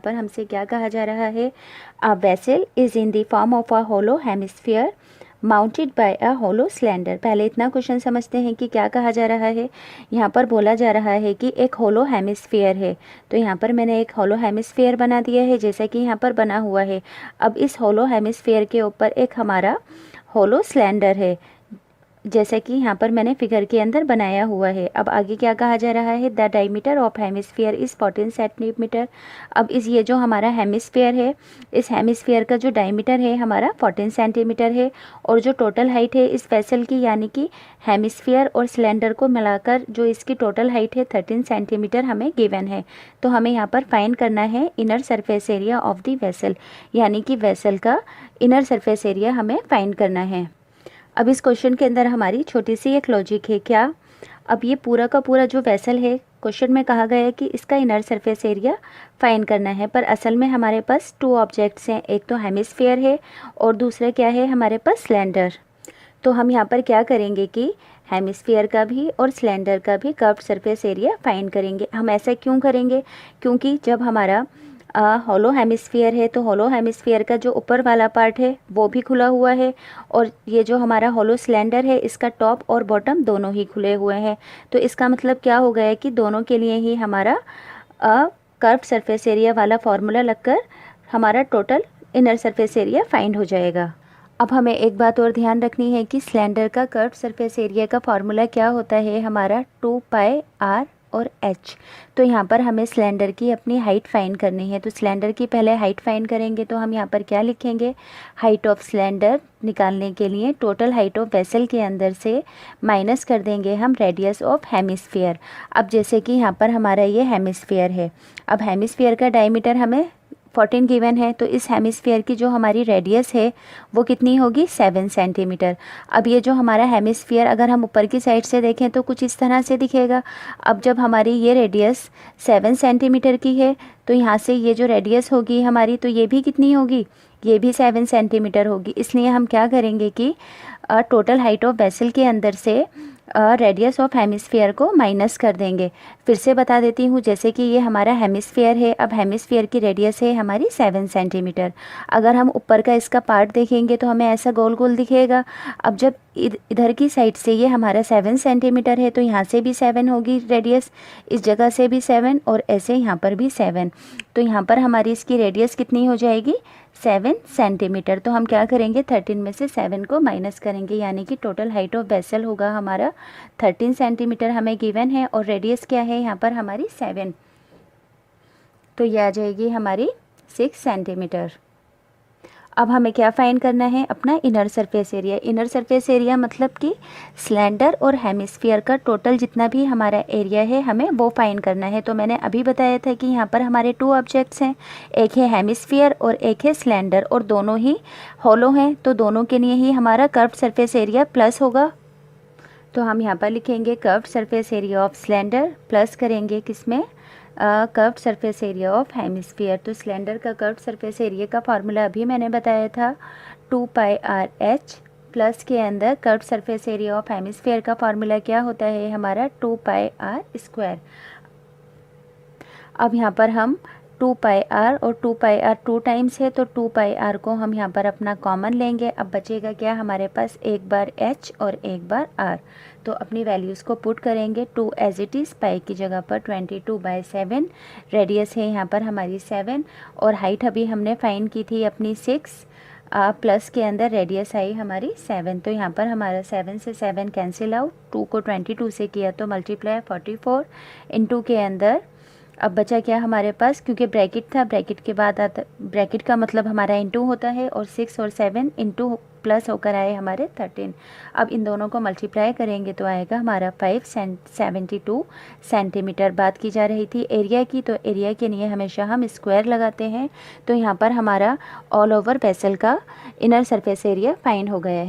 पर हमसे क्या कहा जा रहा है, a vessel is in the form of a hollow hemisphere mounted by a hollow cylinder. पहले इतना क्वेश्चन समझते हैं कि क्या कहा जा रहा है। यहाँ पर बोला जा रहा है कि एक होलो हेमिस्फीयर है, तो यहाँ पर मैंने एक होलो हेमिस्फीयर बना दिया है जैसा कि यहाँ पर बना हुआ है। अब इस होलो हेमिस्फीयर के ऊपर एक हमारा होलो सिलेंडर है जैसे कि यहाँ पर मैंने फिगर के अंदर बनाया हुआ है। अब आगे क्या कहा जा रहा है, the diameter of hemisphere is 14 centimetre. अब ये जो हमारा हेमिस्फीयर है, इस हेमिस्फीयर का जो डायमीटर है हमारा 14 सेंटीमीटर है, और जो टोटल हाइट है इस वेसल की, यानी कि हेमिस्फीयर और सिलेंडर को मिलाकर जो इसकी टोटल हाइट है 13 सेंटीमीटर हमें गिवन है। तो हमें यहाँ पर फाइंड करना है inner surface area of the vessel, यानी कि वेसल का इनर सरफेस एरिया हमें फाइंड करना है। अब इस क्वेश्चन के अंदर हमारी छोटी सी एक लॉजिक है। क्या, अब ये पूरा का पूरा जो वेसल है, क्वेश्चन में कहा गया है कि इसका इनर सरफेस एरिया फाइंड करना है, पर असल में हमारे पास 2 ऑब्जेक्ट्स हैं, एक तो हेमिस्फीयर है और दूसरा क्या है हमारे पास सिलेंडर। तो हम यहाँ पर क्या करेंगे कि हेमिस्फीयर का भी और सिलेंडर का भी कर्व्ड सरफेस एरिया फाइंड करेंगे। हम ऐसा क्यों करेंगे, क्योंकि जब हमारा होलो हेमिस्फीयर है तो होलो हेमिस्फीयर का जो ऊपर वाला पार्ट है वो भी खुला हुआ है, और ये जो हमारा होलो सिलेंडर है इसका टॉप और बॉटम दोनों ही खुले हुए हैं। तो इसका मतलब क्या हो गया है कि दोनों के लिए ही हमारा कर्व्ड सरफेस एरिया वाला फॉर्मूला लगकर हमारा total inner surface area find हो जाएगा। अब हमें एक बात और ध्यान रखनी है कि सिलेंडर का कर्व्ड सरफेस एरिया का फॉर्मूला क्या होता है हमारा 2πr और h। तो यहाँ पर हमें सिलेंडर की अपनी हाइट फाइंड करनी है, तो सिलेंडर की पहले हाइट फाइंड करेंगे। तो हम यहाँ पर क्या लिखेंगे, हाइट ऑफ सिलेंडर निकालने के लिए टोटल हाइट ऑफ वेसल के अंदर से माइनस कर देंगे हम रेडियस ऑफ हेमिस्फीयर। अब जैसे कि यहाँ पर हमारा ये हेमिस्फीयर है, अब हेमिस्फीयर का डायमीटर हमें 14 गिवन है, तो इस हेमिस्फीयर की जो हमारी रेडियस है वो कितनी होगी, 7 सेंटीमीटर। अब ये जो हमारा हेमिस्फीयर अगर हम ऊपर की साइड से देखें तो कुछ इस तरह से दिखेगा। अब जब हमारी ये रेडियस 7 सेंटीमीटर की है तो यहाँ से ये जो रेडियस होगी हमारी, तो ये भी कितनी होगी, ये भी 7 सेंटीमीटर होगी। इसलिए हम क्या करेंगे कि टोटल हाइट ऑफ वेसल के अंदर से रेडियस ऑफ हेमिस्फीयर को माइनस कर देंगे। फिर से बता देती हूँ, जैसे कि ये हमारा हेमिस्फीयर है, अब हेमिस्फीयर की रेडियस है हमारी 7 सेंटीमीटर। अगर हम ऊपर का इसका पार्ट देखेंगे तो हमें ऐसा गोल गोल दिखेगा। अब जब इधर की साइड से ये हमारा 7 सेंटीमीटर है तो यहाँ से भी 7 होगी रेडियस, इस जगह से भी 7 और ऐसे यहाँ पर भी 7। तो यहाँ पर हमारी इसकी रेडियस कितनी हो जाएगी, 7 सेंटीमीटर। तो हम क्या करेंगे, 13 में से 7 को माइनस करेंगे, यानी कि टोटल हाइट ऑफ वेसल होगा हमारा 13 सेंटीमीटर हमें गिवन है, और रेडियस क्या है यहाँ पर हमारी 7, तो ये आ जाएगी हमारी 6 सेंटीमीटर। अब हमें क्या फाइंड करना है, अपना inner surface area. Inner surface area मतलब कि सिलेंडर और हेमिस्फीयर का टोटल जितना भी हमारा एरिया है हमें वो फाइंड करना है। तो मैंने अभी बताया था कि यहाँ पर हमारे 2 ऑब्जेक्ट्स हैं, एक है हेमिस्फीयर और एक है सिलेंडर, और दोनों ही होलो हैं, तो दोनों के लिए ही हमारा कर्व्ड सरफेस एरिया प्लस होगा। तो हम यहाँ पर लिखेंगे curved surface area of cylinder plus करेंगे किसमें, curved surface area of hemisphere. तो सिलेंडर का कर्व्ड सरफेस एरिया का फार्मूला अभी मैंने बताया था 2πrh, प्लस के अंदर curved surface area of hemisphere का फार्मूला क्या होता है हमारा 2πr²। अब यहाँ पर हम 2πr और 2πr 2 टाइम्स है, तो 2πr को हम यहाँ पर अपना कॉमन लेंगे। अब बचेगा क्या हमारे पास, एक बार h और एक बार r। तो अपनी वैल्यूज़ को पुट करेंगे, 2 एज इट इज़, पाई की जगह पर 22/7, रेडियस है यहाँ पर हमारी 7, और हाइट अभी हमने फाइंड की थी अपनी 6, प्लस के अंदर रेडियस आई हमारी 7। तो यहाँ पर हमारा 7 से 7 कैंसिल आउट, 2 को 22 से किया तो मल्टीप्लाई 44, इनटू के अंदर अब बचा क्या हमारे पास, क्योंकि ब्रैकेट था, ब्रैकेट के बाद आता, ब्रैकेट का मतलब हमारा इनटू होता है, और 6 और 7 इनटू प्लस होकर आए हमारे 13। अब इन दोनों को मल्टीप्लाई करेंगे तो आएगा हमारा 572 सेंटीमीटर। बात की जा रही थी एरिया की, तो एरिया के लिए हमेशा हम स्क्वायर लगाते हैं। तो यहाँ पर हमारा ऑल ओवर वेसल का इनर सरफेस एरिया फाइंड हो गया है।